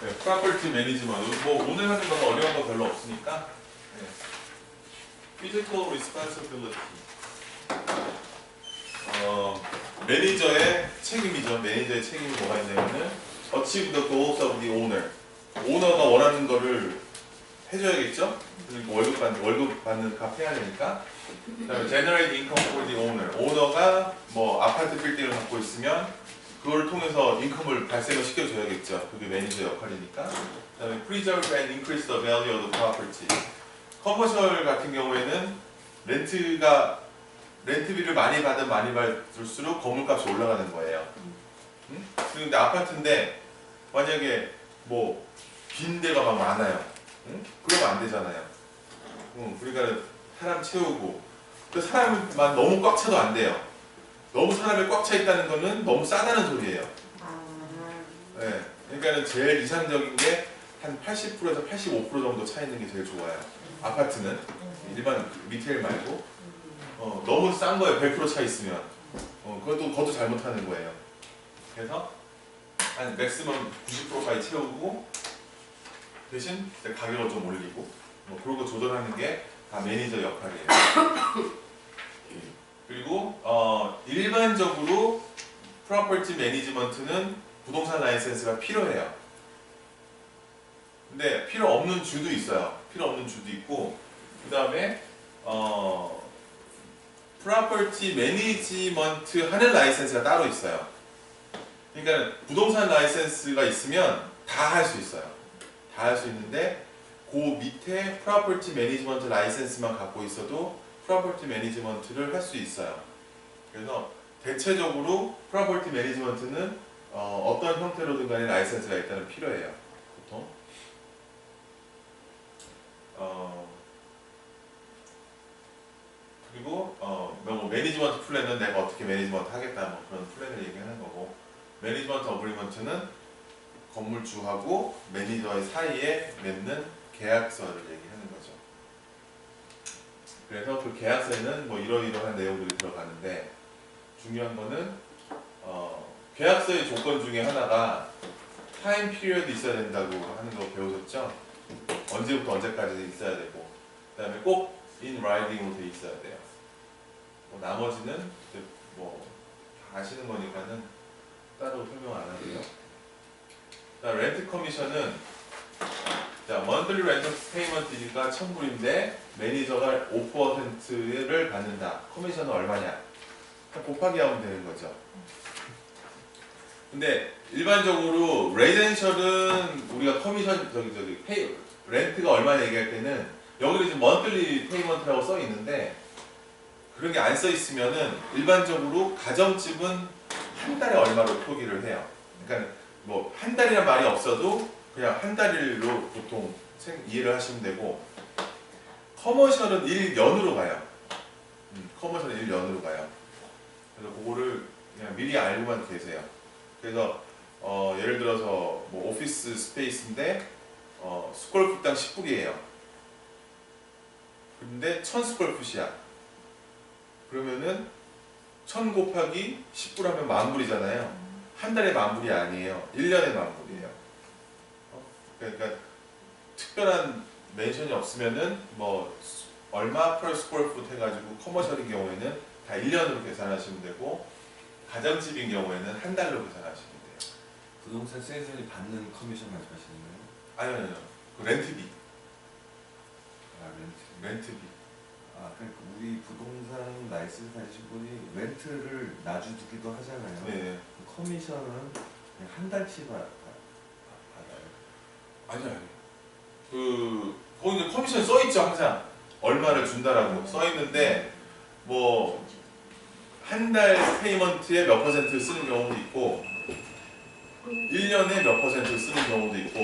네, 프로퍼티 매니지먼트. 뭐 오늘 하는 건 어려운 거 별로 없으니까. 네. Physical responsibility. 매니저의 책임이죠. 매니저의 책임이 뭐가 있냐면은 achieve the goals of the owner. 오너가 원하는 거를 해줘야겠죠? 그러니까 월급 받는 값 해야 되니까. 그다음에 generate income for the owner. 오너가 뭐 아파트 빌딩을 갖고 있으면 그걸 통해서 인컴을 발생을 시켜줘야겠죠. 그게 매니저 역할이니까. 그다음에 preserve and increase the value of the property. 커머셜 같은 경우에는 렌트비를 많이 받을수록 건물값이 올라가는 거예요. 응? 그런데 아파트인데 만약에 뭐 빈 데가 막 많아요. 응? 그러면 안 되잖아요. 그러니까 사람 채우고 그 사람만 너무 꽉 차도 안 돼요. 너무 사람이 꽉 차 있다는 거는 너무 싸다는 소리예요. 네. 그러니까는 제일 이상적인 게 한 80%에서 85% 정도 차 있는 게 제일 좋아요. 아파트는 일반 리테일 말고 너무 싼 거예요. 100% 차 있으면 그것도 잘못하는 거예요. 그래서 한 맥시멈 90%까지 채우고 대신 가격을 좀 올리고 그런 거 조절하는 게 다 매니저 역할이에요. 그리고 일반적으로 프로퍼티 매니지먼트는 부동산 라이센스가 필요해요. 근데 필요 없는 주도 있어요. 필요 없는 주도 있고 그 다음에 프로퍼티 매니지먼트 하는 라이센스가 따로 있어요. 그러니까 부동산 라이센스가 있으면 다 할 수 있어요. 다 할 수 있는데 그 밑에 프로퍼티 매니지먼트 라이센스만 갖고 있어도 프로퍼티 매니지먼트를 할 수 있어요. 그래서 대체적으로 프로퍼티 매니지먼트는 어떤 형태로든 간에 라이센스가 일단은 필요해요. 보통. 그리고 뭐 매니지먼트 플랜은 내가 어떻게 매니지먼트 하겠다 뭐 그런 플랜을 얘기하는 거고 매니지먼트 어그리먼트는 건물주하고 매니저의 사이에 맺는 계약서를 얘기하는 거죠. 그래서 그 계약서에는 뭐 이러이러한 내용들이 들어가는데 중요한 거는 계약서의 조건 중에 하나가 타임 피리어드 있어야 된다고 하는 거 배우셨죠? 언제부터 언제까지 있어야 되고 그 다음에 꼭 in writing으로 돼 있어야 돼요. 뭐 나머지는 뭐 다 아시는 거니까는 따로 설명 안 하고요. 렌트 커미션은 monthly rental payment이니까 1000불인데 매니저가 5%를 받는다. 커미션은 얼마냐? 곱하기 하면 되는 거죠. 근데 일반적으로 레지던셜은 우리가 커미션 렌트가 얼마냐 얘기할 때는 여기는 지금 monthly payment라고 써 있는데 그런 게 안 써 있으면은 일반적으로 가정집은 한 달에 얼마로 표기를 해요. 그러니까 뭐 한 달이란 말이 없어도 그냥 한 달로 보통 이해를 하시면 되고 커머셜은 1년으로 가요. 커머셜은 1년으로 가요. 그래서 그거를 그냥 미리 알고만 계세요. 그래서 예를 들어서 뭐 오피스 스페이스인데 스퀘어풋당 10불이에요. 근데 1000스퀘어풋이야. 그러면은 1000 곱하기 10불 하면 10,000불이잖아요. 한 달에 10,000불이 아니에요. 1년에 10,000불이에요. 그러니까 특별한 멘션이 없으면은 뭐 얼마 per square foot 해가지고 커머셜인 경우에는 다 1년으로 계산하시면 되고 가정집인 경우에는 한 달로 계산하시면 돼요. 부동산 세일즈원이 받는 커미션 말씀하시는 거예요? 아니요. 그 렌트비. 렌트비. 그러니까 우리 부동산 라이센스 가지신 분이 렌트를 놔주기도 하잖아요. 네. 그 커미션은 그냥 한 달치 받아요? 아니요. 거기 이제 커미션 써 있죠 항상. 얼마를 준다라고 써 있는데 뭐 한 달 페이먼트에 몇 퍼센트 쓰는 경우도 있고 1년에 몇 퍼센트 쓰는 경우도 있고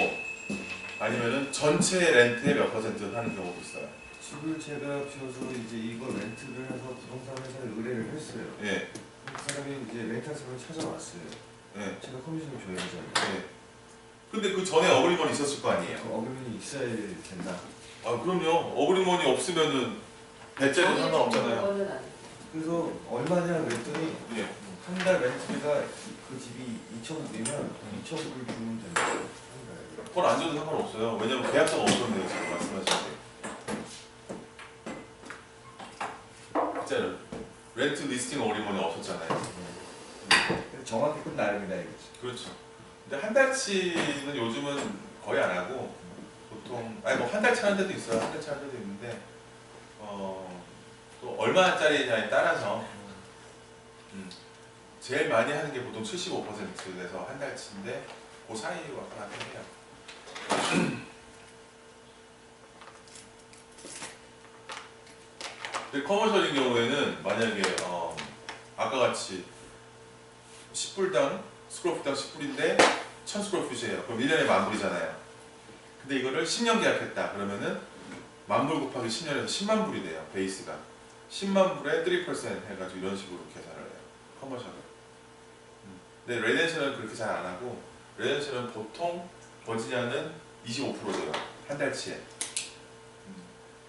아니면은 전체 렌트에 몇 퍼센트 하는 경우도 있어요. 집을 제가 비워서 이제 이거 렌트를 해서 부동산 회사에 의뢰를 했어요. 예. 그 사람이 이제 렌탈 사람이 찾아왔어요. 예. 제가 커미션을 줘야 되잖아요. 예. 근데 그 전에 어그리먼이 있었을 거 아니에요? 그 어그리먼이 있어야 된다. 그럼요. 어그리먼이 없으면은 배째도 상관없잖아요. 그래서 얼마냐 그랬더니 예. 한 달 렌트비가 그 집이 2,000불이면 2,000불 주면 된다. 돈 안 줘도 상관없어요. 왜냐면 계약서가 없었네요, 지금 말씀하신 게. 진짜 렌트 리스팅 어그리먼이 없었잖아요. 정확히 끝나름이다 이거지. 그렇죠. 근데 한 달치는 요즘은 거의 안 하고 보통 아니 뭐 한 달치 하는 데도 있어요. 한 달치 하는 데도 있는데 또 얼마짜리냐에 따라서 제일 많이 하는 게 보통 75%에서 한 달치인데 그 사이 왔다 갔다 해요. 근데 커머셜인 경우에는 만약에 아까 같이 10불당 스크롤풋당 10불인데 1000스크롤풋이에요. 그럼 1년에 10,000불이잖아요. 근데 이거를 10년 계약했다. 그러면은 10,000불 곱하기 10년에서 10만 불이 돼요. 베이스가 10만 불에 3% 해가지고 이런 식으로 계산을 해요. 커머셜은. 근데 레덴션은 그렇게 잘 안 하고 레덴션은 보통 버지니아는 25% 줘요. 한 달치에.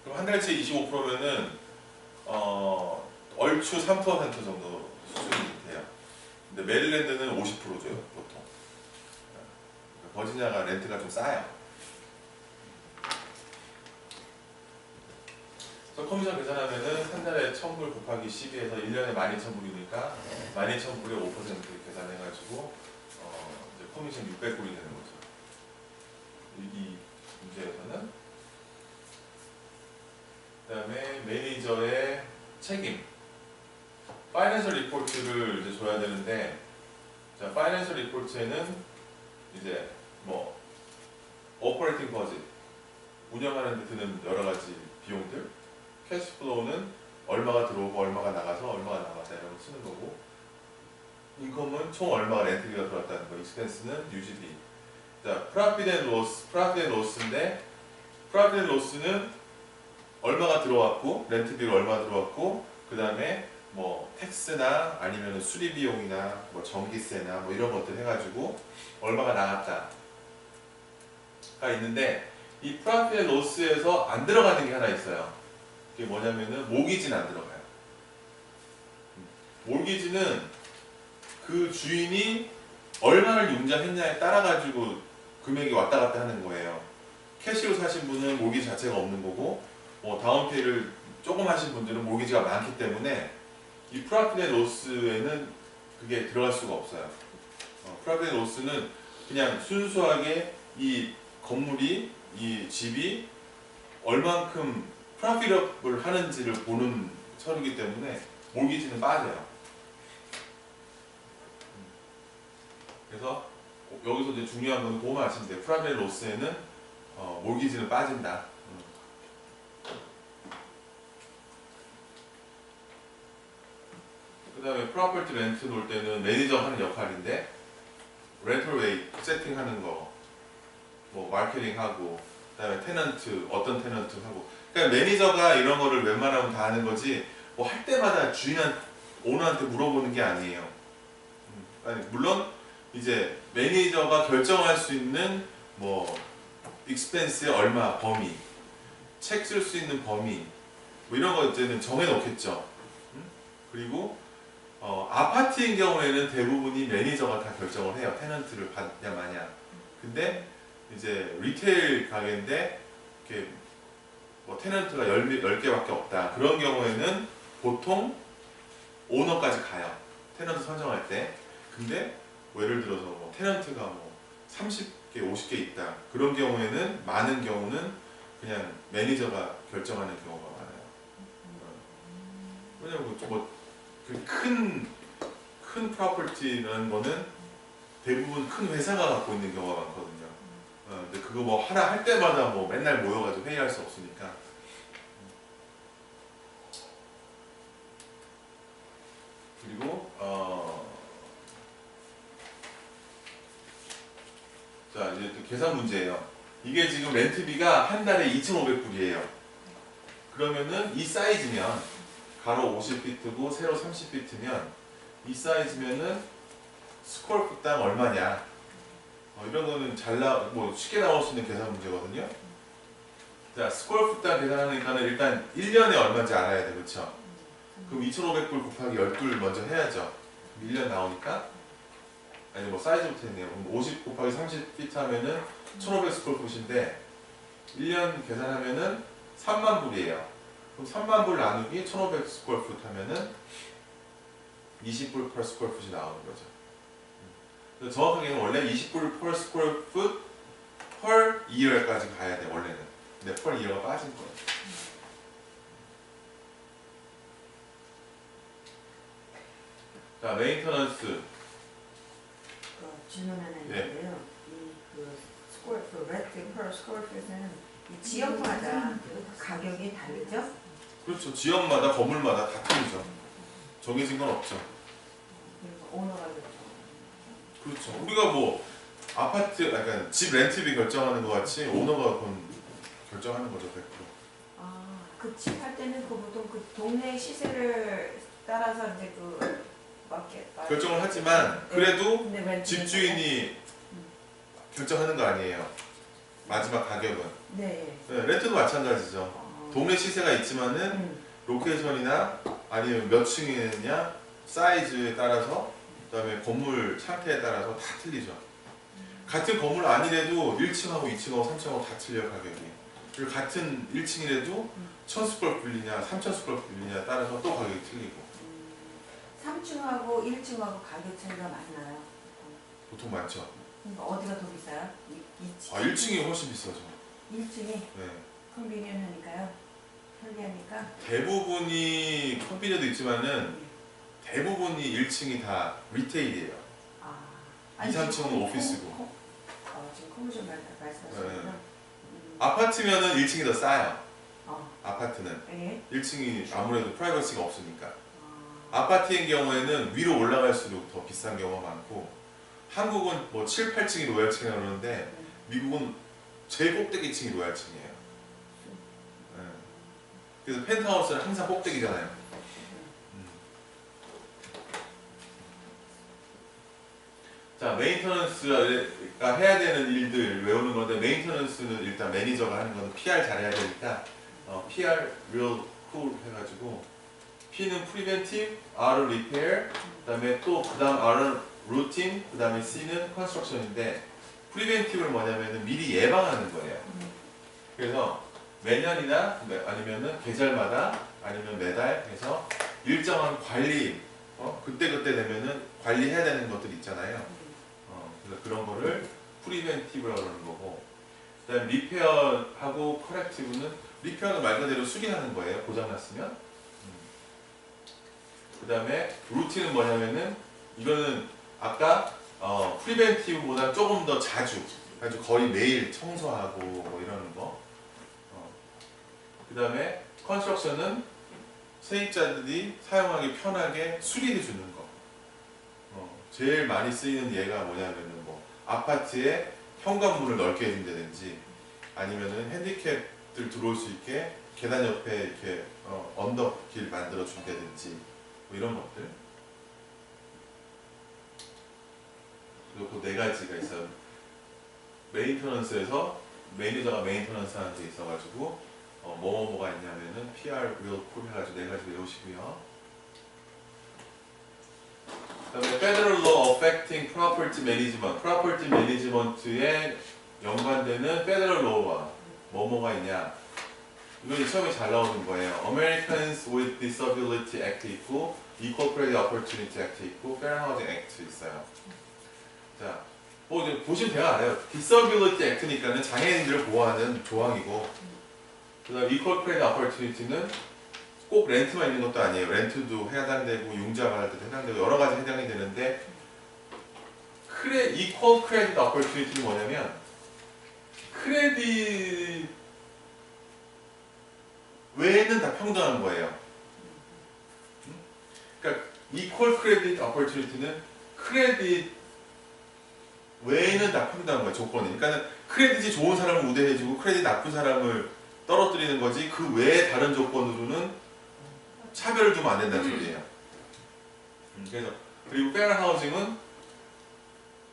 그럼 한 달치에 25%면은 얼추 3% 정도 수준이 돼요. 근데 메릴랜드는 50% 줘요, 보통. 그러니까 버지니아가 렌트가 좀 싸요. 그래서 커미션 계산하면은 한 달에 1,000불 곱하기 12에서 1년에 12,000불이니까 12,000불에 5% 계산해가지고 이제 커미션 600불이 되는 거죠. 이 문제에서는. 그 다음에 매니저의 책임. 파이낸셜 리포트를 이제 줘야 되는데, 자, 파이낸셜 리포트에는 이제 뭐 오퍼레이팅 버짓, 운영하는 데 드는 여러 가지 비용들, 캐시플로우는 얼마가 들어오고 얼마가 나가서 얼마가 나갔다 이런 거 쓰는 거고, 인컴은 총 얼마가 렌트비가 들어왔다는 거, 익스펜스는 유지비. 자, 프라핏 앤 로스인데, 프라핏 앤 로스는 얼마가 들어왔고, 렌트비로 얼마 들어왔고, 그 다음에 뭐 텍스나 아니면 수리 비용이나 뭐 전기세나 뭐 이런 것들 해가지고 얼마가 나갔다가 있는데, 이 프라핏 앤 로스에서 안 들어가는 게 하나 있어요. 그게 뭐냐면은 모기지는 안 들어가요. 모기지는 그 주인이 얼마를 융자했냐에 따라 가지고 금액이 왔다 갔다 하는 거예요. 캐시로 사신 분은 모기지 자체가 없는 거고, 뭐 다운페이를 조금 하신 분들은 모기지가 많기 때문에 이 프라핏 앤 로스에는 그게 들어갈 수가 없어요. 프라핏 앤 로스는 그냥 순수하게 이 건물이, 이 집이 얼만큼 프라핏업을 하는지를 보는 서류이기 때문에 모기지는 빠져요. 그래서 여기서 이제 중요한 건 그거만 아시면 돼요. 프라핏 앤 로스에는 모기지는 빠진다. 그 다음에 프로퍼티 렌트 놓을 때는 매니저가 하는 역할인데, 렌털 웨이 세팅하는 거, 뭐 마케팅하고, 그 다음에 테넌트, 어떤 테넌트 하고, 그러니까 매니저가 이런 거를 웬만하면 다 하는 거지, 뭐 할 때마다 오너한테 물어보는 게 아니에요. 아니, 물론 이제 매니저가 결정할 수 있는 뭐 익스펜스의 얼마 범위, 책 쓸 수 있는 범위, 뭐 이런 거 이제는 정해놓겠죠. 그리고 아파트인 경우에는 대부분이 매니저가 다 결정을 해요. 테넌트를 받냐 마냐. 근데 이제 리테일 가게인데 이렇게 뭐 테넌트가 10개밖에 없다. 그런 경우에는 보통 오너까지 가요. 테넌트 선정할 때. 근데 뭐 예를 들어서 뭐 테넌트가 뭐 30개, 50개 있다. 그런 경우에는 많은 경우는 그냥 매니저가 결정하는 경우가 많아요. 왜냐면 큰 프로퍼티라는 거는 대부분 큰 회사가 갖고 있는 경우가 많거든요. 근데 그거 뭐 하나 할 때마다 뭐 맨날 모여가지고 회의할 수 없으니까. 그리고 자 이제 또 계산 문제예요. 이게 지금 렌트비가 한 달에 2,500불이에요. 그러면은 이 사이즈면 가로 50피트고 세로 30피트면 이 사이즈면은 스퀘어풋당 얼마냐? 이런 거는 뭐 쉽게 나올 수 있는 계산 문제거든요. 자, 스퀘어풋당 계산하니까는 일단 1년에 얼마인지 알아야 돼, 그렇죠? 그럼 2,500불 곱하기 12를 먼저 해야죠. 1년 나오니까 아니 뭐 사이즈부터 했네요. 그럼 50 곱하기 30피트 하면은 1500 스퀘어풋인데 1년 계산하면은 3만 불이에요. 그럼 3만 불 나누기 1500 스퀘어풋 하면은 20불 per 스퀘어풋이 나오는 거죠. 그래서 정확하게는 원래 20불 per 스퀘어풋 per year까지 가야 돼 원래는. 근데 per year가 빠진 거예요. 자, 메인터넌스. 질문 하나 네. 있는데요. 이그 스퀘어풋, 렌트 per 스퀘어풋은 지역마다 가격이 다르죠? 그렇죠. 지역마다 건물마다 다 틀리죠. 정해진 건 없죠. 그래서 오너가 결정. 그렇죠. 우리가 뭐 아파트, 약간 집 렌트비 결정하는 것 같이 오너가 그건 결정하는 거죠, 100%. 그 집 할 때는 그 보통 그 동네 시세를 따라서 이제 그 마켓 결정을 하지만 그래도 근데 렌트는 집주인이 결정하는 거 아니에요. 마지막 가격은. 네. 네, 렌트도 마찬가지죠. 동네 시세가 있지만은 로케이션이나 아니면 몇 층이냐, 사이즈에 따라서, 그다음에 건물 상태에 따라서 다 틀리죠. 같은 건물 아니래도 1층하고 2층하고 3층하고 다 틀려요, 가격이. 그리고 같은 1층이라도 1000스퀘어 빌리냐 3000스퀘어 빌리냐 따라서 또 가격이 틀리고. 3층하고 1층하고 가격 차이가 많나요? 보통 많죠. 그러니까 어디가 더 비싸요? 2층? 1층이 훨씬 비싸죠. 1층이 네. 컨비니언하니까요. 편리하니까. 대부분이 컨비니언도 있지만은 대부분이 1층이 다 리테일이에요. 2, 3층은 오피스고. 지금 커뮤션 말씀하시는 아파트면은 1층이 더 싸요. 어. 아파트는 예. 1층이 아무래도 프라이버시가 없으니까. 아파트인 경우에는 위로 올라갈수록 더 비싼 경우가 많고, 한국은 뭐 7, 8층이 로얄층이라고 그러는데 미국은 제일 꼭대기층이 로얄층이에요. 네. 그래서 펜트하우스는 항상 꼭대기잖아요. 자, 메인터넌스가 해야 되는 일들 외우는 건데, 메인터넌스는 일단 매니저가 하는 거는 PR 잘해야 되니까 PR real cool 해가지고, P는 preventive, R은 repair, 그다음에 또 그다음 R은 routine, 그다음에 C는 construction인데, preventive는 뭐냐면은 미리 예방하는 거예요. 그래서 매년이나 아니면은 계절마다 아니면 매달 해서 일정한 관리, 그때 되면은 관리해야 되는 것들 있잖아요. 그래서 그런 거를 프리벤티브라고 그러는 거고, 그다음에 리페어하고 커렉티브는, 리페어는 말 그대로 수리하는 거예요. 고장 났으면. 그다음에 루틴은 뭐냐면은, 이거는 아까 프리벤티브보다 조금 더 자주, 아주 거의 매일 청소하고 뭐 이러는 거. 그다음에 컨스트럭션은 세입자들이 사용하기 편하게 수리해 주는 거. 제일 많이 쓰이는 예가 뭐냐면은 뭐 아파트에 현관문을 넓게 해준다든지, 아니면은 핸디캡들 들어올 수 있게 계단 옆에 이렇게 언덕길 만들어 준다든지 뭐 이런 것들. 그리고 그 네 가지가 있어요. 메인터넌스에서 매니저가 메인터넌스 하는 게 있어가지고 뭐가 있냐면은 PR real cool 해가지고 네 가지 외우시고요. 그다음에 Federal Law Affecting Property Management, Property Management에 연관되는 Federal Law가 뭐가 있냐? 이건 처음에 잘 나오는 거예요. Americans with Disability Act 있고, Equal Credit Opportunity Act 있고, Fair Housing Act 있어요. 자, 뭐 이제 보시면 대강 알아요. Disability Act니까는 장애인들을 보호하는 조항이고, 그다음 Equal Credit Opportunity는 꼭 렌트만 있는 것도 아니에요. 렌트도 해당되고 융자 받을 때도 해당되고 여러 가지 해당이 되는데, Equal Credit Opportunity는 뭐냐면 크레딧 외에는 다 평등한 거예요. 그러니까 Equal Credit Opportunity는 크레딧 외에는 다 평등한 거예요. 조건이. 그러니까 크레딧이 좋은 사람을 우대해주고 크레딧 나쁜 사람을 떨어뜨리는 거지, 그 외에 다른 조건으로는 차별을 두면 안 된다는 소리예요. 그래서 그리고 페어 하우징은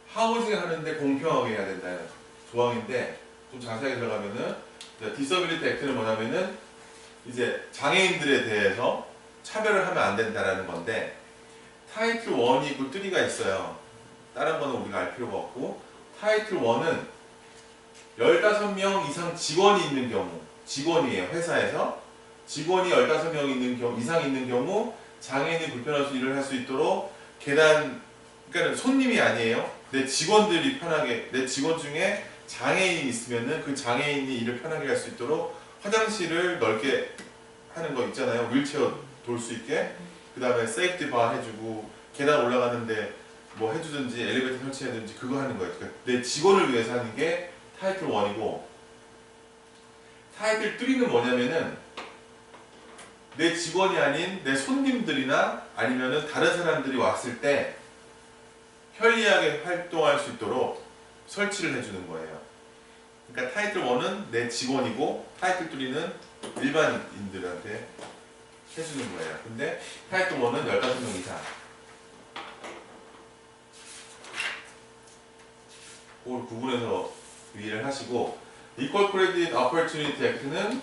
하우징 하는데 공평하게 해야 된다는 조항인데, 좀 자세하게 들어가면은 디서빌리티 액트는 뭐냐면은 이제 장애인들에 대해서 차별을 하면 안 된다라는 건데, 타이틀 1이고 3가 있어요. 다른 거는 우리가 알 필요가 없고, 타이틀 1은 15명 이상 직원이 있는 경우, 직원이에요. 회사에서 직원이 15명 이상 있는 경우 장애인이 불편해서 일을 할 수 있도록 계단, 그러니까 손님이 아니에요. 내 직원들이 편하게, 내 직원 중에 장애인이 있으면은 그 장애인이 일을 편하게 할 수 있도록 화장실을 넓게 하는 거 있잖아요. 휠체어 돌 수 있게. 그 다음에 세이프티 바 해주고, 계단 올라가는데 뭐 해주든지 엘리베이터 설치해든지 그거 하는 거예요. 그러니까 내 직원을 위해서 하는 게 타이틀 1이고, 타이틀 3는 뭐냐면은 내 직원이 아닌 내 손님들이나 아니면은 다른 사람들이 왔을 때 편리하게 활동할 수 있도록 설치를 해주는 거예요. 그러니까 타이틀 1은 내 직원이고, 타이틀 3는 일반인들한테 해주는 거예요. 근데 타이틀 1은 15명 이상. 그걸 구분해서 이해를 하시고, Equal Credit Opportunity Act는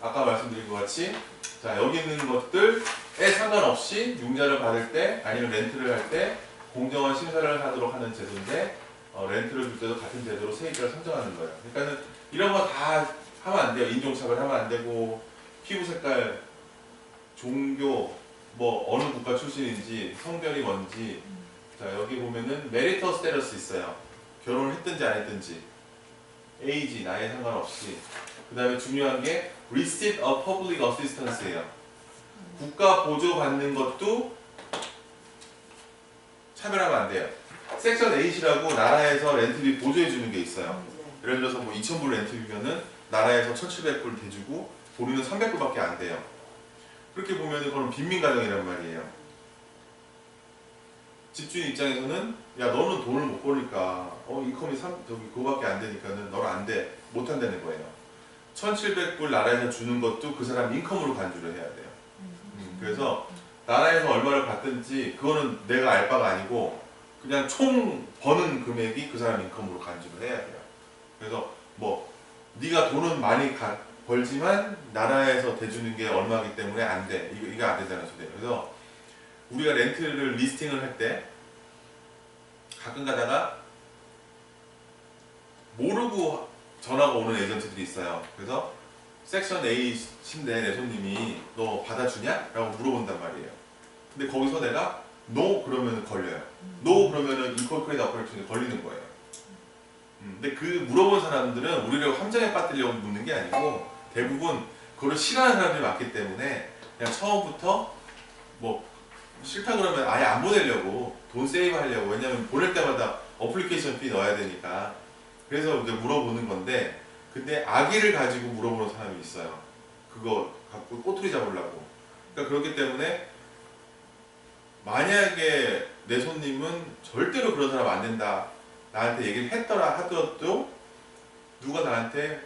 아까 말씀드린 것 같이, 자, 여기 있는 것들에 상관없이 융자를 받을 때 아니면 렌트를 할 때 공정한 심사를 하도록 하는 제도인데, 렌트를 줄 때도 같은 제도로 세입자를 선정하는 거예요. 그러니까는 이런 거 다 하면 안 돼요. 인종차별 하면 안 되고, 피부 색깔, 종교, 뭐 어느 국가 출신인지, 성별이 뭔지. 자, 여기 보면은 메리터 스테러스 있어요. 결혼을 했든지 안 했든지, 에이지, 나이에 상관없이. 그 다음에 중요한 게 receipt of public assistance예요. 국가 보조 받는 것도 차별하면 안 돼요. 섹션 8이라고 나라에서 렌트비 보조해 주는 게 있어요. 예를 들어서 뭐 2,000불 렌트비면은 나라에서 1,700불 대주고 본인은 300불밖에 안 돼요. 그렇게 보면 그건 빈민가정이란 말이에요. 집주인 입장에서는 야 너는 돈을 못 버니까 인컴이 그거밖에 안 되니까는 너는 안 돼. 못 한다는 거예요. 1,700불 나라에서 주는 것도 그 사람 인컴으로 간주를 해야 돼요. 그래서 나라에서 얼마를 받든지 그거는 내가 알 바가 아니고 그냥 총 버는 금액이 그 사람 인컴으로 간주를 해야 돼요. 그래서 뭐 네가 돈은 많이 벌지만 나라에서 대주는 게 얼마이기 때문에 안 돼. 이거 안 된다는 소리예요. 그래서 우리가 렌트를 리스팅을 할 때 가끔 가다가 모르고 전화가 오는 에이전트들이 있어요. 그래서 섹션 A인데 내 손님이 너 받아주냐? 라고 물어본단 말이에요. 근데 거기서 내가 NO 그러면 걸려요. NO 그러면은 Equal Credit Opportunity 걸리는 거예요. 근데 그 물어본 사람들은 우리를 함정에 빠뜨리려고 묻는 게 아니고 대부분 그걸 싫어하는 사람들이 많기 때문에 그냥 처음부터 뭐 싫다 그러면 아예 안 보내려고 돈 세이브 하려고. 왜냐면 보낼 때마다 어플리케이션 피 넣어야 되니까. 그래서 이제 물어보는 건데, 근데 아기를 가지고 물어보는 사람이 있어요. 그거 갖고 꼬투리 잡으려고. 그러니까 그렇기 때문에 만약에 내 손님은 절대로 그런 사람 안 된다 나한테 얘기를 했더라 하더라도 누가 나한테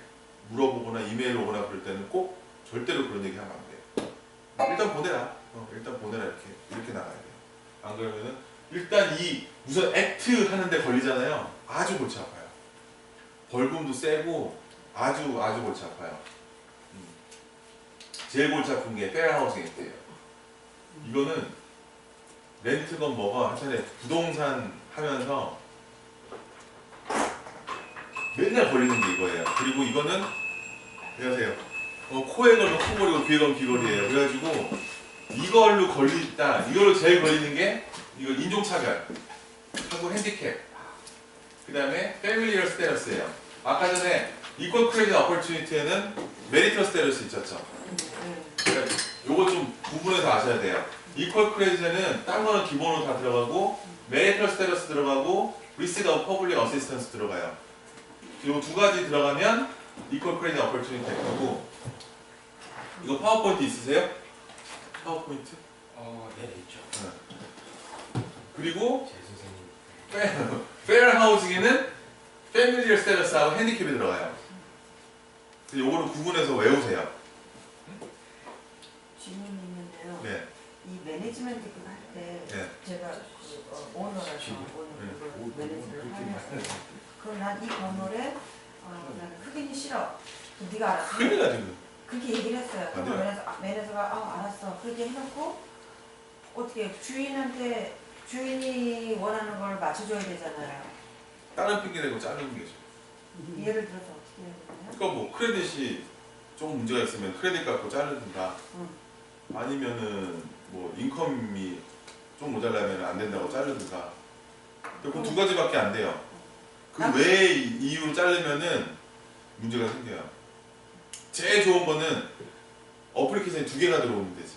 물어보거나 이메일 오거나 그럴 때는 꼭 절대로 그런 얘기 하면 안 돼요. 일단 보내라. 일단 보내라. 이렇게 나가야 돼요. 안 그러면은 일단 이 무슨 액트 하는데 걸리잖아요. 아주 골치 아파요. 벌금도 세고 아주 골치 아파요. 제일 골치 아픈 게 페어 하우싱 액트예요. 이거는 렌트건 뭐가 하여튼 부동산 하면서 맨날 걸리는 게 이거예요. 그리고 이거는 안녕하세요. 코에 걸면 코걸이고 귀에 걸면 귀걸이에요. 그래가지고 이걸로 걸리다, 이걸로 제일 걸리는 게 이거 인종차별 하고 핸디캡, 그 다음에 패밀리얼 스테러스예요. 아까 전에 이퀄 크레딧 어퍼튜니티에는 메리터 스테러스 있었죠. 그러니까 요거 좀 구분해서 아셔야 돼요. 이퀄 크레딧에는 딴 거는 기본으로 다 들어가고 메리터 스테러스 들어가고 리시드 오브 퍼블릭 어시스턴스 들어가요. 요 두 가지 들어가면 이퀄 크레딧 어퍼튜니티 되고. 이거 파워포인트 있으세요? 파워포인트? 네, 있죠. 그리고 제 선생님. 페어 하우징에는 패밀리얼 스테러스하고 핸디캡이 들어가요. 요거를 구분해서 외우세요. 질문이 있는데요. 네. 이 매니지먼트 그거 할 때 네. 제가 오너라서 오늘 그걸 매니저를 하면서 그럼 난 이 건물에 나는 흑인이 싫어. 그럼 네가 알아서 큰일 나지. 그렇게 얘기를 했어요. 그럼 매니저가 알았어. 그렇게 해놓고 어떻게 주인한테 주인이 원하는 걸 맞춰줘야 되잖아요. 다른 핑계 대고 자르는 게죠. 예를 들어서 어떻게 해야 되나요? 그러니까 뭐 크레딧이 조금 문제가 있으면 크레딧 갖고 자르든가 아니면은 뭐 인컴이 좀 모자라면 안 된다고 자르든가 그 두 가지밖에 안 돼요. 그 외의 이유로 자르면은 문제가 생겨요. 제일 좋은 거는 어플리케이션이 두 개가 들어오면 되지.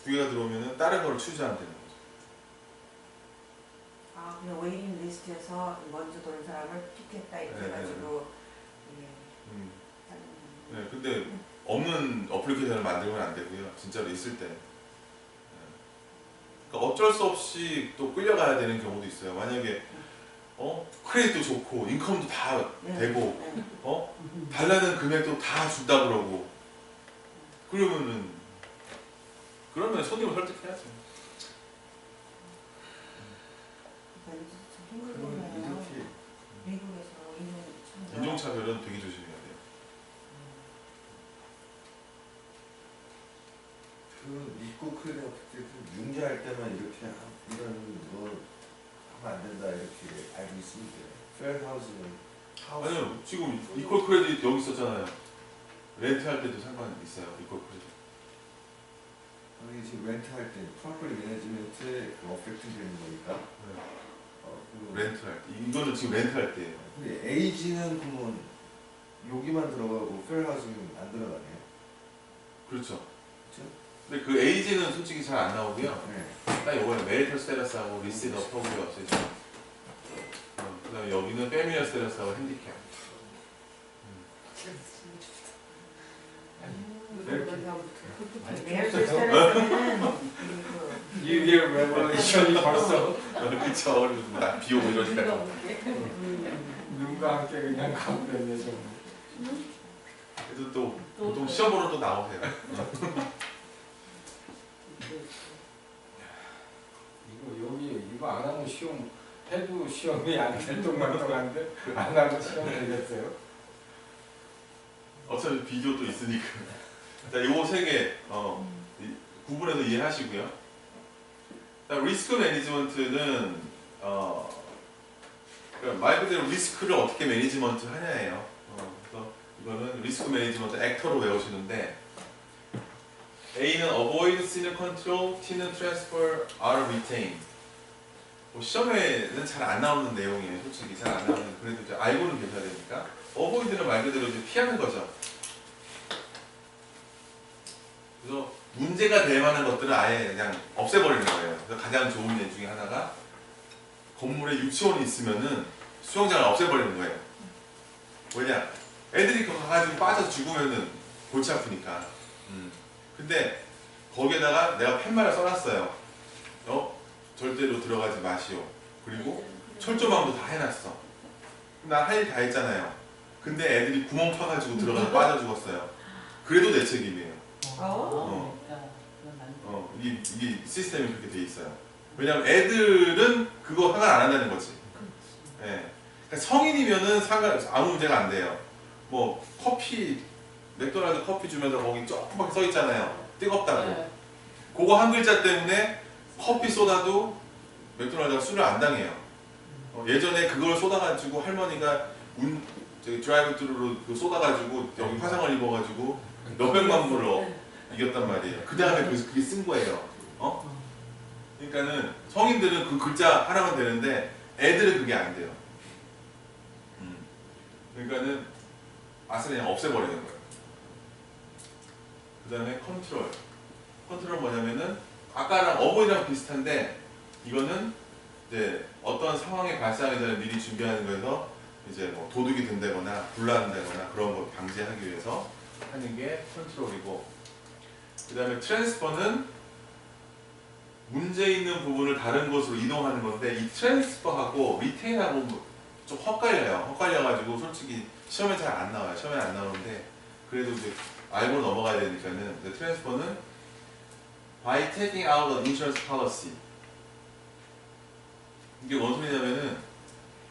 두 개가 들어오면은 다른 거를 추지하면 되는 거죠. 아, 그냥 웨이팅 리스트에서 먼저 도는 사람을 픽했다 이렇게 해가지고 네, 근데 없는 어플리케이션을 만들면 안 되고요. 진짜로 있을 때. 그러니까 어쩔 수 없이 또 끌려가야 되는 경우도 있어요. 만약에 크레딧도 좋고 인컴도 다 되고 달라는 금액도 다 준다 그러고 그러면 손님을 설득해야죠. 그럼 이렇게 미국에서 인종차별은 되게 조심해야 돼요. 그 입국 크레딧 어플리케이션 융자할 때만 이렇게 이런 거 하면 안 된다 이렇게 알고 있으면 돼요. 페어하우스는 아니요, 지금 이퀄 크레딧 여기 있었잖아요. 렌트할 때도 상관이 있어요. 이퀄 크레딧. 아니 지금 렌트할 때 프로퍼리 매니지먼트에 어펙트 되는 거니까. 렌트할 때. 이거는 지금 렌트할 때예요. 근데 에이지는 그러면 여기만 들어가고 페어하우스는 안 들어가네요. 그렇죠. 그렇죠? 근데 그 에이지는 솔직히 잘 안 나오고요. 네. 딱 요거는 메리털 스테러스하고 리스트 업 허브가 없어지죠. 그 다음에 여기는 패밀리어 스테러스하고 핸디캡. 메일 시스템에서는 뉴이어 레볼루션이 벌써 그쵸. 나 비오고 이러니까. 눈과 함께 그냥 가버렸네 좀. 그래도 또 보통 시험 보러 또 나오세요. 이거 안 하면 시험 해도 시험이 안 될 동안 동안데 안 하면 시험 되겠어요? 어차피 비디오도 있으니까. 자, 요거 세 개 구분해서 이해하시고요. 리스크 매니지먼트는 그러니까 말 그대로 리스크를 어떻게 매니지먼트 하냐예요. 그래서 이거는 리스크 매니지먼트 액터로 외우시는데 A는 avoid, C는 control, T는 transfer, R retain. 뭐 시험에는 잘 안 나오는 내용이에요. 솔직히 잘 안 나오는. 그래도 이제 알고는 계셔야 되니까. avoid는 말 그대로 이제 피하는 거죠. 그래서 문제가 될 만한 것들은 아예 그냥 없애버리는 거예요. 그래서 가장 좋은 예 중에 하나가 건물에 유치원이 있으면은 수영장을 없애버리는 거예요. 왜냐? 애들이 그거 가가지고 빠져서 죽으면은 골치 아프니까. 근데 거기에다가 내가 팻말을 써놨어요. 절대로 들어가지 마시오. 그리고 철조망도 다 해놨어. 나 할 일 다 했잖아요. 근데 애들이 구멍 파가지고 들어가서 빠져 죽었어요. 그래도 내 책임이에요. 이게 시스템이 그렇게 돼 있어요. 왜냐면 애들은 그거 상관 안 한다는 거지. 예. 그러니까 성인이면은 아무 문제가 안 돼요. 뭐 커피 맥도날드 커피 주면서 거기 조그맣게 써 있잖아요. 뜨겁다고. 그거 한 글자 때문에 커피 쏟아도 맥도날드가 술을 안 당해요. 예전에 그걸 쏟아가지고 할머니가 드라이브 트루로 쏟아가지고 여기 화상을 입어가지고 몇백만 불을 이겼단 말이에요. 그 다음에 그게 쓴 거예요. 그러니까는 성인들은 그 글자 하나만 되는데 애들은 그게 안 돼요. 그러니까는 아스를 그냥 없애버리는 거예요. 그 다음에 컨트롤. 컨트롤은 뭐냐면은 아까랑 어보이드랑 비슷한데 이거는 이제 어떤 상황이 발생하기 전에 미리 준비하는 거에서 이제 뭐 도둑이 된다거나 불난다거나 그런 거 방지하기 위해서 하는 게 컨트롤이고, 그 다음에 트랜스퍼는 문제 있는 부분을 다른 곳으로 이동하는 건데 이 트랜스퍼하고 리테인하고 좀 헛갈려가지고 솔직히 시험에 잘 안 나와요. 시험에 안 나오는데 그래도 이제 알고 넘어가야 되니까는 트랜스퍼는 by taking out an insurance policy. 이게 뭔 소리냐면은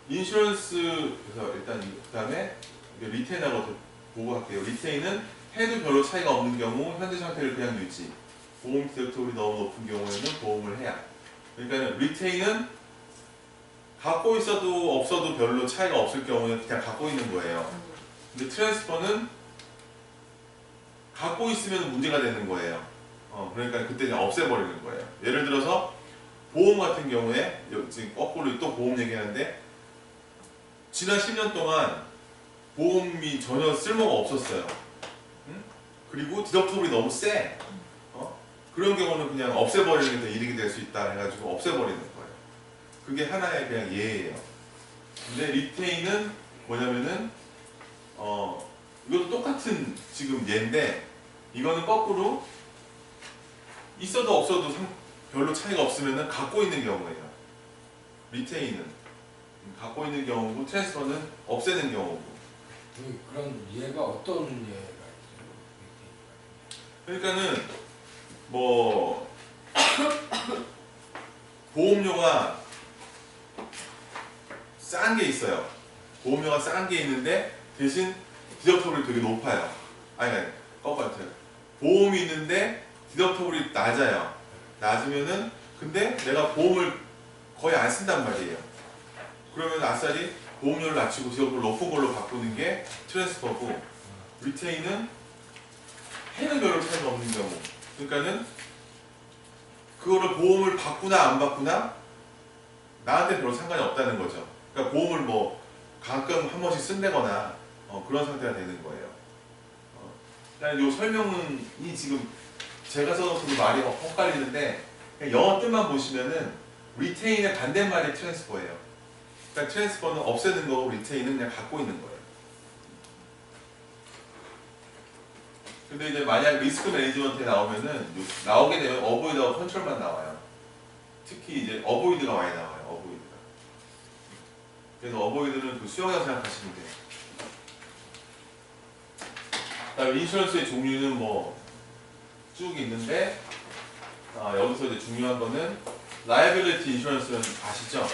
인슈런스에서 일단 그 다음에 리테인하고 보고 할게요. 리테인은 해도 별로 차이가 없는 경우 현재 상태를 그냥 유지. 보험 디덕터블이 너무 높은 경우에는 보험을 해야. 그러니까 리테인은 갖고 있어도 없어도 별로 차이가 없을 경우는 그냥 갖고 있는 거예요. 근데 트랜스퍼는 갖고 있으면 문제가 되는 거예요. 그러니까 그때 그냥 없애버리는 거예요. 예를 들어서 보험 같은 경우에 지금 거꾸로 또 보험 얘기하는데 지난 10년 동안 보험이 전혀 쓸모가 없었어요. 응? 그리고 디덕터블이 너무 세. 그런 경우는 그냥 없애버리는 게 더 이득이 될 수 있다 해가지고 없애버리는 거예요. 그게 하나의 그냥 예예요. 근데 리테인은 뭐냐면은 이것도 똑같은 지금 예인데 이거는 거꾸로 있어도 없어도 별로 차이가 없으면은 갖고 있는 경우예요. 리테인은 갖고 있는 경우고 트랜스퍼는 없애는 경우고. 그런 예가 어떤 예가 있어요? 그러니까는 뭐 보험료가 싼 게 있어요. 보험료가 싼 게 있는데 대신 디덕터블이 되게 높아요. 아니 똑같아요. 보험이 있는데 디덕터블이 낮아요. 낮으면은 근데 내가 보험을 거의 안 쓴단 말이에요. 그러면 아싸리 보험료를 낮추고 디덕터블 높은 걸로 바꾸는 게 트랜스퍼고 리테인은 해는 별로 차이가 없는 경우. 그러니까는 그거를 보험을 받구나 안 받구나 나한테 별로 상관이 없다는 거죠. 그러니까 보험을 뭐 가끔 한 번씩 쓴다거나 그런 상태가 되는 거예요. 그냥 요 설명이 지금 제가 써놓고도 말이 헷갈리는데 그냥 영어 뜻만 보시면은 리테인의 반대말이 트랜스퍼예요. 그러니까 트랜스퍼는 없애는 거고 리테인은 그냥 갖고 있는 거예요. 근데 이제 만약 리스크 매니지먼트에 나오면은 나오게 되면 어보이드하고 컨트롤만 나와요. 특히 이제 어보이드가 많이 나와요. 어보이드가. 그래서 어보이드는 그 수영이라고 생각하시면 돼요. 그다음에 인슈런스의 종류는 뭐 쭉 있는데 여기서 이제 중요한 거는 라이빌리티 인슈런스는 아시죠?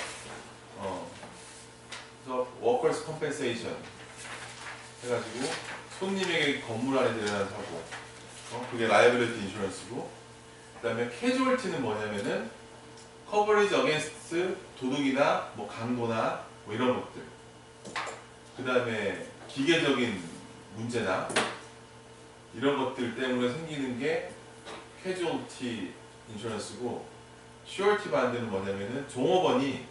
그래서 워커스 컴펜세이션 해가지고 손님에게 건물 안에 들여놓은 사고 그게 라이빌리티 인슈런스고 그 다음에 캐주얼티는 뭐냐면은 커버리지 어게인스트 도둑이나 뭐 강도나 뭐 이런 것들 그 다음에 기계적인 문제나 이런 것들 때문에 생기는 게 캐주얼티 인슈런스고 슈어티 반드는 뭐냐면은 종업원이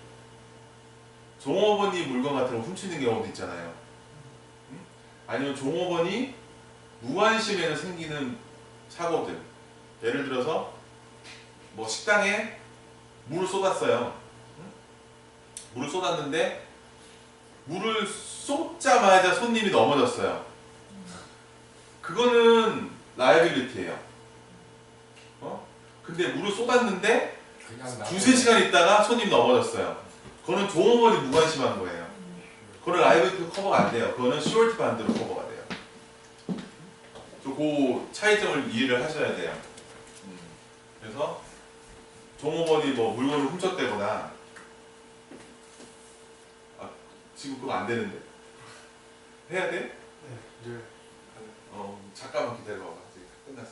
물건 같은 거 훔치는 경우도 있잖아요. 아니면 종업원이 무관심에서 생기는 사고들. 예를 들어서 뭐 식당에 물을 쏟았어요. 물을 쏟았는데 물을 쏟자마자 손님이 넘어졌어요. 그거는 라이빌리티예요. 근데 물을 쏟았는데 두세 시간 있다가 손님이 넘어졌어요. 그거는 종업원이 무관심한 거예요. 그거는 라이빌리티 커버가 안 돼요. 그거는 슈어티 반드로 커버가 돼요. 그 차이점을 이해를 하셔야 돼요. 그래서 종업원이 뭐 물건을 훔쳤다거나 지금 그거 안 되는데 해야 돼? 네. 잠깐만 기다려봐. 아직 끝났어.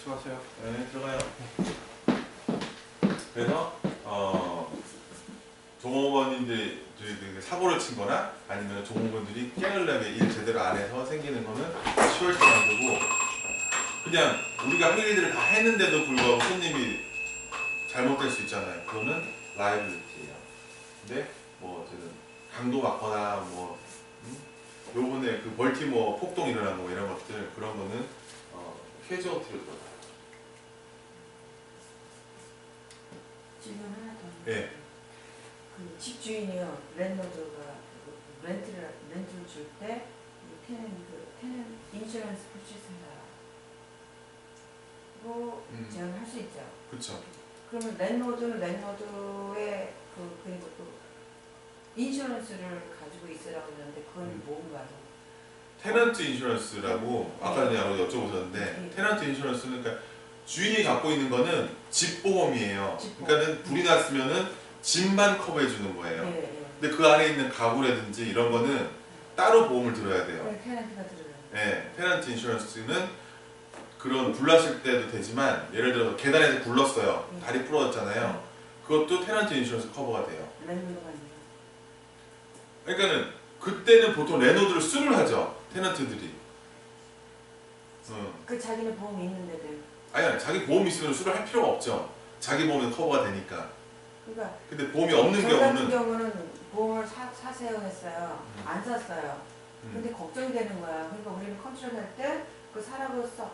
수고하세요. 네, 들어가요. 그래서 종업원인데 사고를 친 거나 아니면 종업원들이 깨알나게 일 제대로 안 해서 생기는 거는 슈어티 반드고 그냥 우리가 할 일들을 다 했는데도 불구하고 손님이 잘못될 수 있잖아요. 그거는 라이빌리티예요. 근데 뭐 저는 강도 맞거나 뭐 요번에 그 벌티모어 폭동 일어난 거 이런 것들 그런 거는 캐주얼티로 들어가요. 질문 하나 더. 네. 그 집주인이요 랜더드가 렌트를 줄 때 테넌 인슈런스 퍼치스한다. 이거 제한할 수 있죠. 그렇죠. 그러면 랜더드의 그리고 또 인슈런스를 가지고 있으라고 그러는데 그건 뭔가요? 테넌트 인슈런스라고 아까 전에 여쭤보셨는데 테넌트 인슈런스는 그러니까 주인이 갖고 있는 거는 집 보험이에요. 그러니까는 불이 났으면은 집만 커버해 주는 거예요. 근데 그 안에 있는 가구라든지 이런 거는 따로 보험을 들어야 돼요. 테넌트가 들어요. 네, 테넌트 인슈런스는 그런 굴렀을 때도 되지만 예를 들어서 계단에서 굴렀어요. 네. 다리 부러졌잖아요. 그것도 테넌트 인슈런스 커버가 돼요. 랜드가 아니라. 그러니까는 그때는 보통 레노드를 수를 하죠. 테넌트들이. 그 자기는 보험이 있는데도. 아니 자기 보험 있으면 수를 할 필요가 없죠. 자기 보험은 커버가 되니까. 그러니까 근데 보험이 없는 저 같은 경우는 경우는 보험을 사세요 했어요. 안 샀어요. 근데 걱정이 되는 거야. 그러니까 우리는 컨트롤 할때 그 사라고 적었어.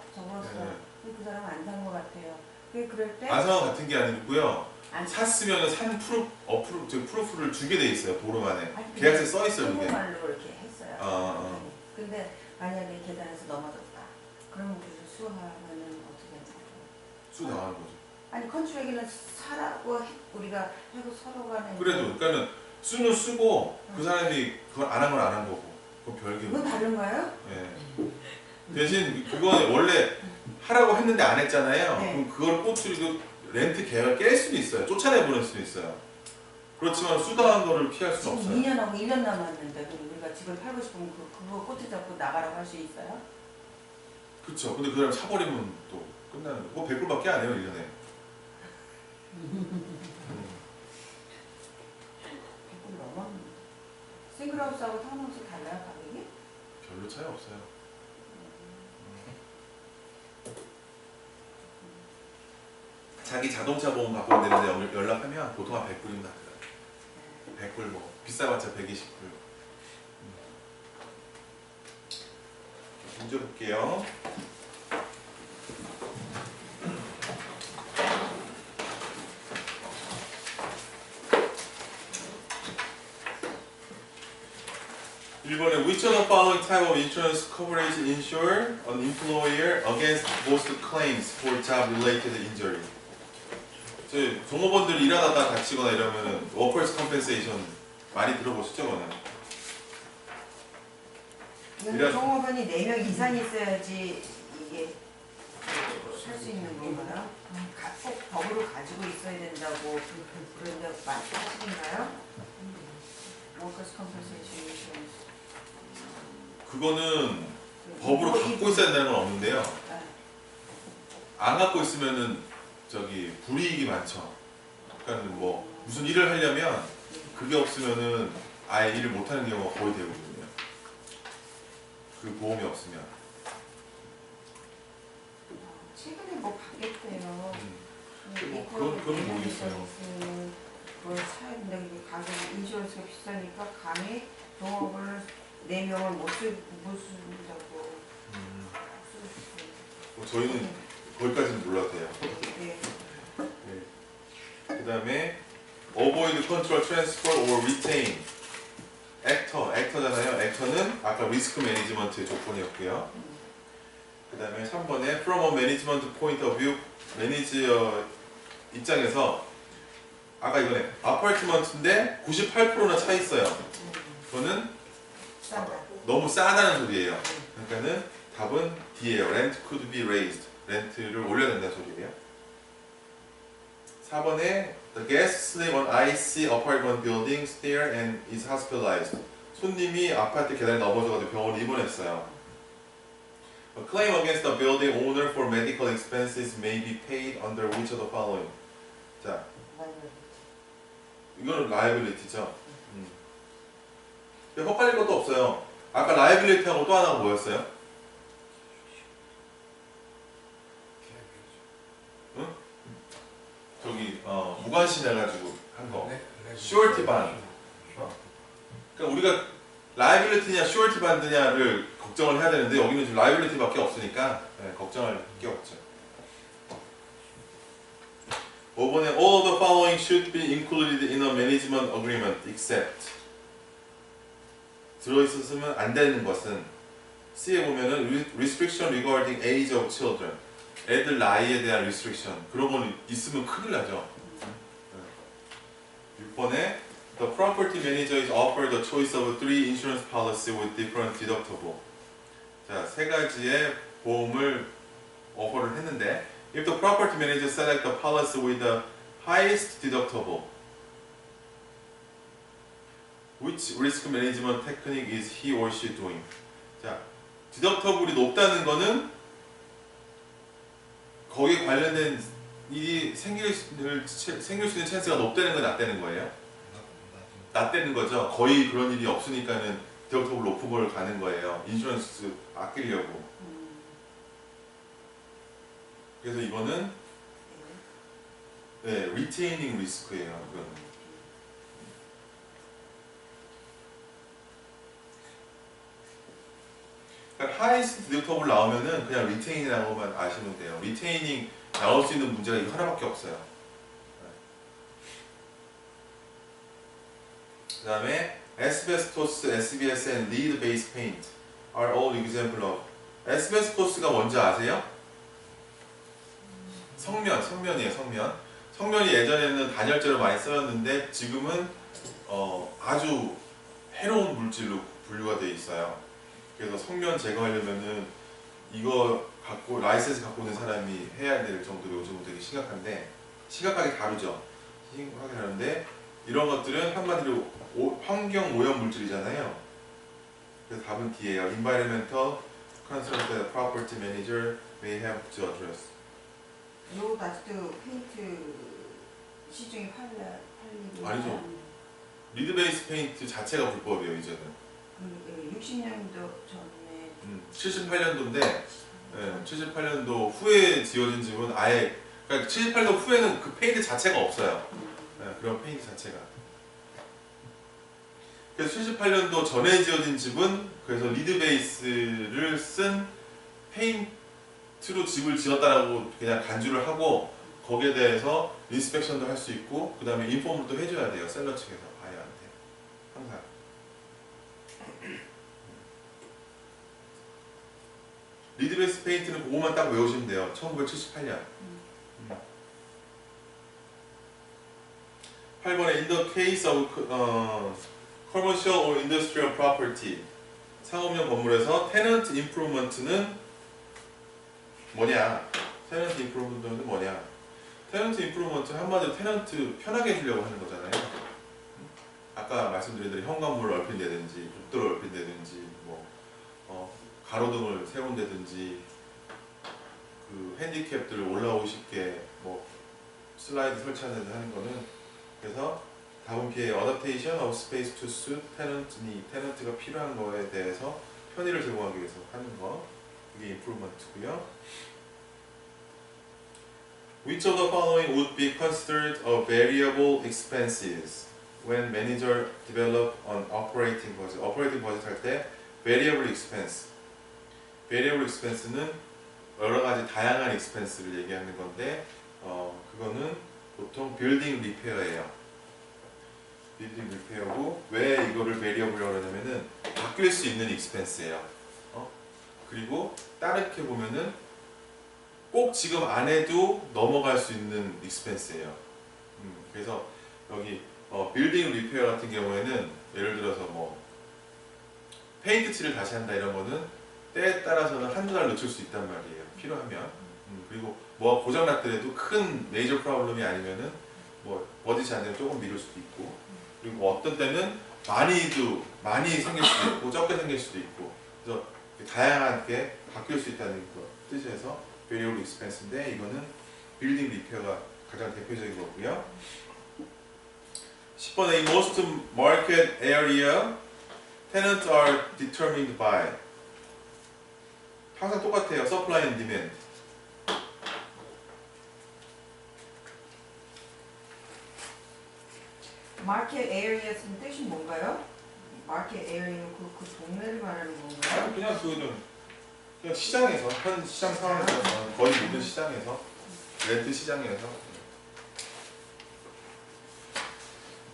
네. 근데 그 사람은 안 산 것 같아요. 그럴 때 안상황 같은 게 아니고요. 안 샀으면 산 프루프를 주게 돼 있어요. 보름 안에. 아니, 계약서에 써 있어요. 이게. 한국말로 이렇게 했어요. 어. 근데 만약에 계단에서 넘어졌다. 그러면 우리를 수하면은 어떻게 하냐? 수 나가는 거죠. 아니 컨트랙에는 사라고 우리가 하고 서로 간에 그래도 그러니까는 수는 쓰고 그 사람이 그걸 안 한 건 안 한 거고. 그건 별개. 그건 다른 거예요? 예. 대신 그건 원래 하라고 했는데 안 했잖아요. 네. 그럼 그걸 꼬투리도 렌트 계약을 깰 수도 있어요. 쫓아내 보낼 수도 있어요. 그렇지만 수당한 거를 피할 수는 지금 없어요. 2년하고 1년 남았는데 그럼 우리가 집을 팔고 싶으면 그거 꼬투리 잡고 나가라고 할 수 있어요? 그렇죠. 근데 그 사람 사버리면 또 끝나는 거. 그거 100불밖에 안 해요, 1년에. 100불 넘었는데 싱글하우스하고 타운하우스 달라요 가격이? 별로 차이 없어요. 자기 자동차 보험 갖고 있는데 연락하면 보통 한 100불입니다. 100불 뭐 비싸봤자 120불. 문제 볼게요. 일본에 which of the following type of insurance coverage insure an employer against most claims for job-related injury? 저희 종업원들 일하다가 다치거나 이러면은 워커스 컴펜세이션 많이 들어보셨죠, 그거는? 근데 종업원이 4명 이상 있어야지 이게 할 수 있는 건가요? 꼭 법으로 가지고 있어야 된다고 그런데 사실인가요? 워커스 컴펜세이션 인슈런스 그거는 법으로 갖고 있어야 된다는 건 없는데요. 안 갖고 있으면은 저기 불이익이 많죠. 그러니까 뭐 무슨 일을 하려면 그게 없으면은 아예 일을 못 하는 경우가 거의 대부분이에요. 그 보험이 없으면. 최근에 뭐 바뀌었대요. 그건 모르겠어요. 그걸 사야 된다. 이게 가격이 인슈런스가 비싸니까 감히 종업을 4명을 못 쓰자고. 뭐 저희는 거기까지는 몰라도 돼요. 네. 그 다음에 avoid control transfer or retain. 액터잖아요. 액터는 아까 리스크 매니지먼트의 조건이었고요. 그 다음에 3번에 from a management point of view, 매니저 입장에서 아까 이거네 아파트먼트인데 98%나 차 있어요. 그거는 싸다. 너무 싸다는 소리예요. 그러니까는 답은 D예요. Rent could be raised. 렌트를 올려야 된다는 소리예요. 4번에 The guest sleep on icy apartment building stair and is hospitalized. 손님이 아파트 계단에 넘어져가지고 병원에 입원했어요. A claim against the building owner for medical expenses may be paid under which of the following? 자, 이거는 liability죠. 헷갈릴 것도 없어요. 아까 liability하고 또 하나가 뭐였어요? 응? 저기 무관심 해가지고 한 거. surety bond. 그러니까 우리가 liability냐 surety bond냐를 걱정을 해야 되는데 여기는 지금 liability밖에 없으니까 걱정할 게 없죠. 5번에 all the following should be included in a management agreement except 들어있었으면 안 되는 것은 C에 보면은 restriction regarding age of children. 애들 나이에 대한 restriction. 그런 건 있으면 큰일 나죠. 6번에 the property manager is offered a choice of 3 insurance policy with different deductible. 자, 3가지의 보험을 오퍼를 했는데 if the property manager select the policy with the highest deductible, which risk management technique is he or she doing? 자, 디덕터블이 높다는 거는 어떤 risk management을 하는 거예요? 1번, 2번, 3번. 1번, 2번, 3번. 3번에 the guest sleep on icy apartment building stair and is hospitalized. 손님이 아파트 계단에 넘어져가지고 병원에 입원했어요. 그거는 거기에 관련된 일이 생길 수 있는 찬스가 높다는 건 낮다는 거예요? 낮다는 거죠. 거의 그런 일이 없으니까는 디덕터블 높은 걸 가는 거예요. 인슈런스 아끼려고. 그래서 이거는 네, retaining 리스크예요. 이거는. 그러니까 하이스트 디덕터블 나오면은 그냥 retain이라고만 아시면 돼요. retaining 나올 수 있는 문제가 이거 하나밖에 없어요. 그 다음에 asbestos, SBS, and lead-based paint are all example of. asbestos가 뭔지 아세요? 성면이에요. 성면이 예전에는 단열재로 많이 쓰였는데 지금은 아주 해로운 물질로 분류가 되어 있어요. 그래서 성면 제거하려면은 이거 갖고 라이센스 갖고 있는 사람이 해야 될 정도로 요즘은 되게 심각하게 다루죠. 심각하게 다루는데 이런 것들은 한마디로 환경 오염 물질이잖아요. 그래서 답은 D예요. Environmental concerns that a property manager may have to address. 요 아직도 페인트 시중에 팔리고 아니죠. 리드 베이스 페인트 자체가 불법이에요. 이제는. 60년도 전에 78년도인데 78년도 후에 지어진 집은 아예 그러니까 78년도 후에는 그 페인트 자체가 없어요. 그런 페인트 자체가. 그래서 78년도 전에 지어진 집은 그래서 리드 베이스를 쓴 페인트로 집을 지었다라고 그냥 간주를 하고 거기에 대해서 인스펙션도 할 수 있고 그 다음에 인포를 또 해줘야 돼요. 셀러 측에서 바이어한테 항상. 리드 베이스 페인트는 그거만 딱 외우시면 돼요. 1978년. 8번에 in the case of commercial or industrial property 상업용 건물에서 tenant improvement는 뭐냐? tenant improvement는 뭐냐? tenant improvement는 한마디로 테넌트 편하게 해주려고 하는 거잖아요. 아까 말씀드린 대로 현관문을 넓힌다든지 복도를 넓힌다든지 뭐 가로등을 세운다든지 그 핸디캡들을 올라오기 쉽게 뭐 슬라이드 설치하는 거는 그래서 답은 B의 adaptation of space to suit tenant need. 테넌트가 필요한 거에 대해서 편의를 제공하기 위해서 하는 거. 그게 improvement고요. Which of the following would be considered a variable expenses when manager develop an operating budget? operating budget 할 때 variable expense. variable expense는 여러 가지 다양한 expense를 얘기하는 건데 그거는 보통 building repair예요. building repair고 왜 이거를 variable이라고 하냐면은 바뀔 수 있는 expense예요. 그리고 다르게 보면은 꼭 지금 안 해도 넘어갈 수 있는 expense예요. 그래서 여기 building repair 같은 경우에는 예를 들어서 뭐 페인트 칠을 다시 한다 이런 거는 때에 따라서는 한두 달 늦출 수 있단 말이에요. 필요하면. 그리고 뭐 고장 났더라도 큰 메이저 프로블럼이 아니면은 뭐 버디지 않으면 조금 미룰 수도 있고 그리고 어떤 때는 많이 생길 수도 있고 적게 생길 수도 있고 그래서 다양하게 바뀔 수 있다는 거 뜻에서 variable expense인데 이거는 빌딩 리페어가 가장 대표적인 거고요. 10번에 in most market area tenants are determined by 항상 똑같아요. supply and demand. 마켓 에어리어스는 뜻이 뭔가요? 마켓 에어리어는 그 동네를 말하는 건가요? 그냥 그냥 시장에서 현 시장 상황에서 거의 모든 시장에서 렌트 시장에서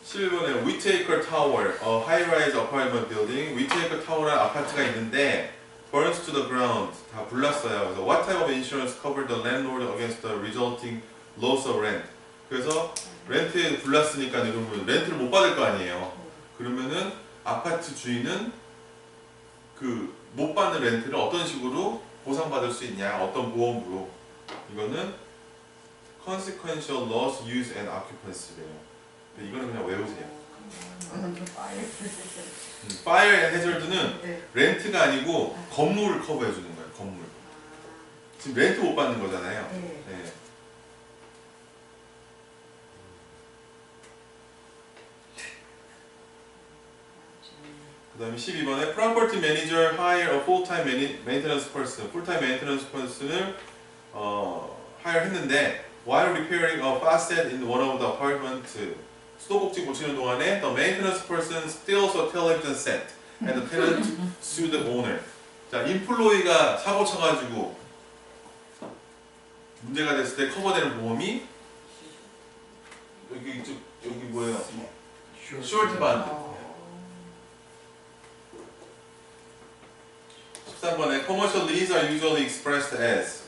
11번에 Whitaker Tower, a high-rise apartment building. Whitaker Tower라는 아파트가 있는데 burns to the ground. 다 불났어요. 그래서 what type of insurance covered the landlord against the resulting loss of rent? 그래서 렌트에 불났으니까 그러면 렌트를 못 받을 거 아니에요. 그러면은 아파트 주인은 그 못 받는 렌트를 어떤 식으로 보상받을 수 있냐? 어떤 보험으로? 이거는 consequential loss, use and occupancy래요. 이거는 그냥 외우세요. Fire and hazard는 렌트가 아니고 건물을 커버해 주는 거예요. 건물. 지금 렌트 못 받는 거잖아요. 네. 네. 그 다음에 12번에 Property Manager hire a full-time maintenance person. full-time maintenance person을 hire 했는데 while repairing a faucet in one of the apartment 수도꼭지 고치는 동안에 the maintenance person steals a television set and the tenant sued the owner. 자, 인플로이가 사고 쳐가지고 문제가 됐을 때 커버되는 보험이 여기 뭐예요? 슈어티 반드. 13번에 commercial leases are usually expressed as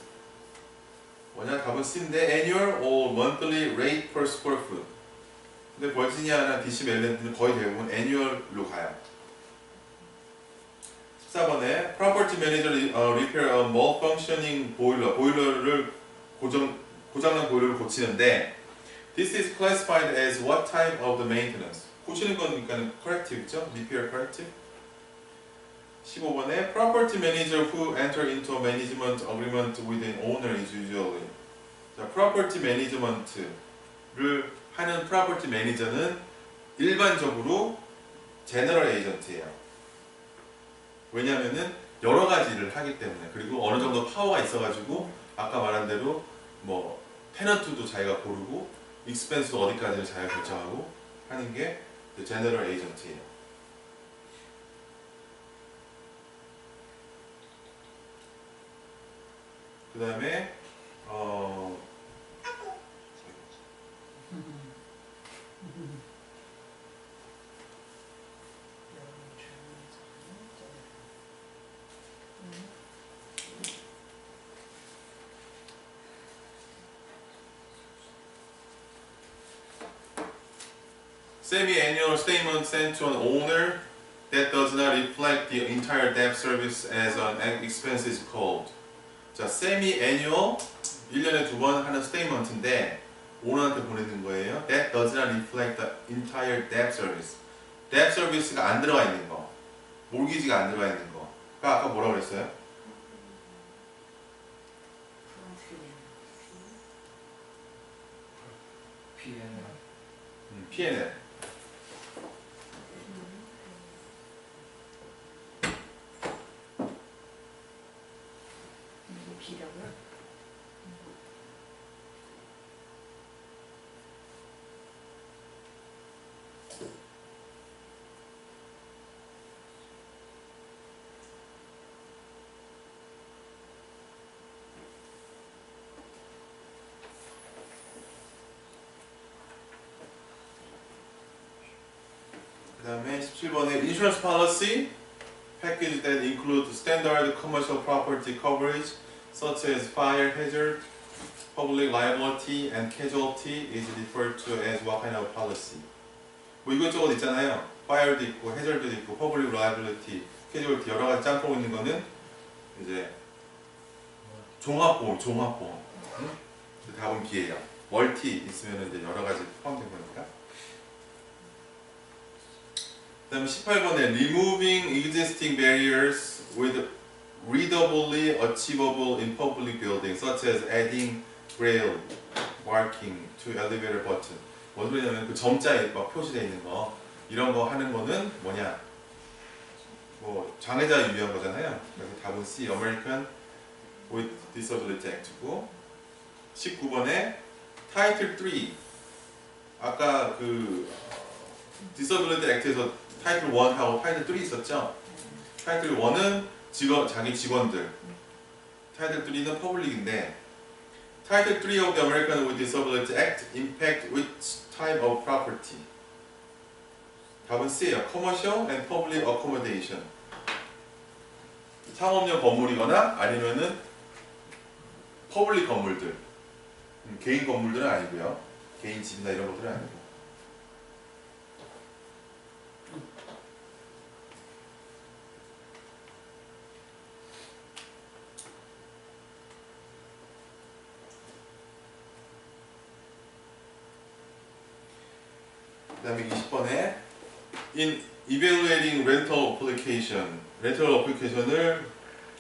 뭐냐? 답은 C인데 annual or monthly rate per square foot. 근데 버지니아나 DC 메릴랜드는 거의 대부분 annual로 가요. 14번에 property manager repair a malfunctioning boiler. 보일러를 고장난 보일러를 고치는데 this is classified as what type of the maintenance? 고치는 거니까는 corrective죠? repair corrective. 15번에 property manager who enter into a management agreement with an owner is usually. 자, property management를 하는 property manager는 일반적으로 general agent예요. 왜냐하면은 여러 가지 일을 하기 때문에, 그리고 어느 정도 파워가 있어가지고 아까 말한 대로 뭐 테넌트도 자기가 고르고 익스펜스도 어디까지를 자기가 결정하고 하는 게 general agent예요. 그 다음에 semi-annual statement sent to an owner that does not reflect the entire debt service as an expense is called. 자, semi-annual 1년에 2번 하는 스테이트먼트인데 오너한테 보내는 거예요. That does not reflect the entire debt service. debt service가 안 들어가 있는 거, 몰기지가 안 들어가 있는 거. 아까 뭐라고 그랬어요? P&L. B라고요? 그 다음에 17번에 insurance policy package that include standard commercial property coverage such as fire hazard, public liability, and casualty is referred to as what kind of policy? 뭐 이것저것 있잖아요. fire도 있고, hazard도 있고, public liability, casualty 여러 가지 짬뽕 있는 거는 이제 종합보험. 응? 답은 B예요. 멀티 있으면 이제 여러 가지 포함된 거니까. 그 다음에 18번에 removing existing barriers with readably achievable in public buildings such as adding braille marking to elevator button. 뭔 소리냐면 그 점자에 막 표시되어 있는 거 이런 거 하는 거는 뭐냐, 뭐 장애자 유의한 거잖아요. 그래서 답은 C, American with Disability Act고. 19번에 Title 3 아까 그 Disability Act에서 타이틀 1하고 타이틀 3 있었죠? 타이틀 1은 자기 직원들, 타이틀 3는 퍼블릭인데 타이틀 3 of the American with Disability Act impact which type of property? 답은 C예요. Commercial and Public Accommodation. 상업용 건물이거나 아니면은 퍼블릭 건물들, 개인 건물들은 아니고요. 개인 집이나 이런 것들은 아니고. 그 다음에 20번에 In evaluating rental application, 렌털 어플리케이션을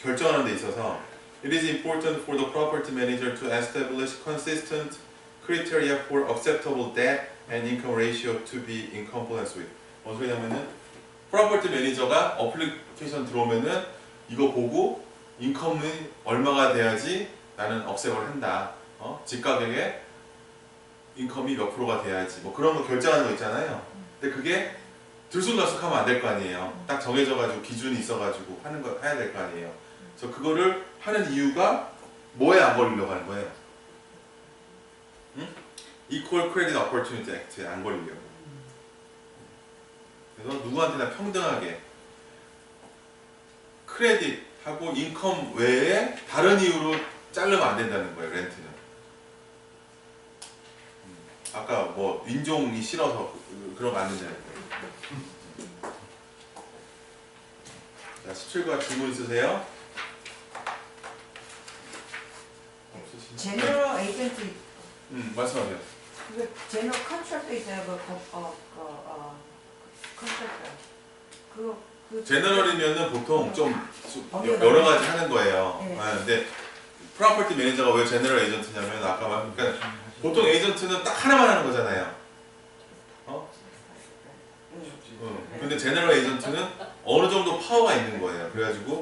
결정하는 데 있어서 It is important for the property manager to establish consistent criteria for acceptable debt and income ratio to be in compliance with. 무슨 소리냐면은 프로퍼티 매니저가 어플리케이션 들어오면은 이거 보고 인컴은 얼마가 돼야지 나는 억셉을 한다. 집 가격에 인컴이 몇 프로가 돼야지 뭐 그런 거 결정하는 거 있잖아요. 근데 그게 들쑥날쑥하면 안 될 거 아니에요. 딱 정해져가지고 기준이 있어가지고 하는 거 해야 될 거 아니에요. 그래서 그거를 하는 이유가 뭐에 안 걸리려고 하는 거예요? 응? Equal Credit Opportunity Act에 안 걸리려고. 그래서 누구한테나 평등하게 크레딧하고 인컴 외에 다른 이유로 자르면 안 된다는 거예요. 렌트는. 아까 뭐 인종이 싫어서 그러면 안 된다는 거예요. 자, 17과 질문 있으세요? 없으시죠? 제너럴 에이전트 말씀하세요. 그 제너럴 컨트랙트 있어요. 컨트랙트. 그 제너럴이면은 보통 좀 여러 가지 하는 거예요. 네. 근데 프로퍼티 매니저가 왜 제너럴 에이전트냐면 아까 말 그러니까 보통 에이전트는 딱 하나만 하는 거잖아요. 근데 제너럴 에이전트는 어느 정도 파워가 있는 거예요. 그래가지고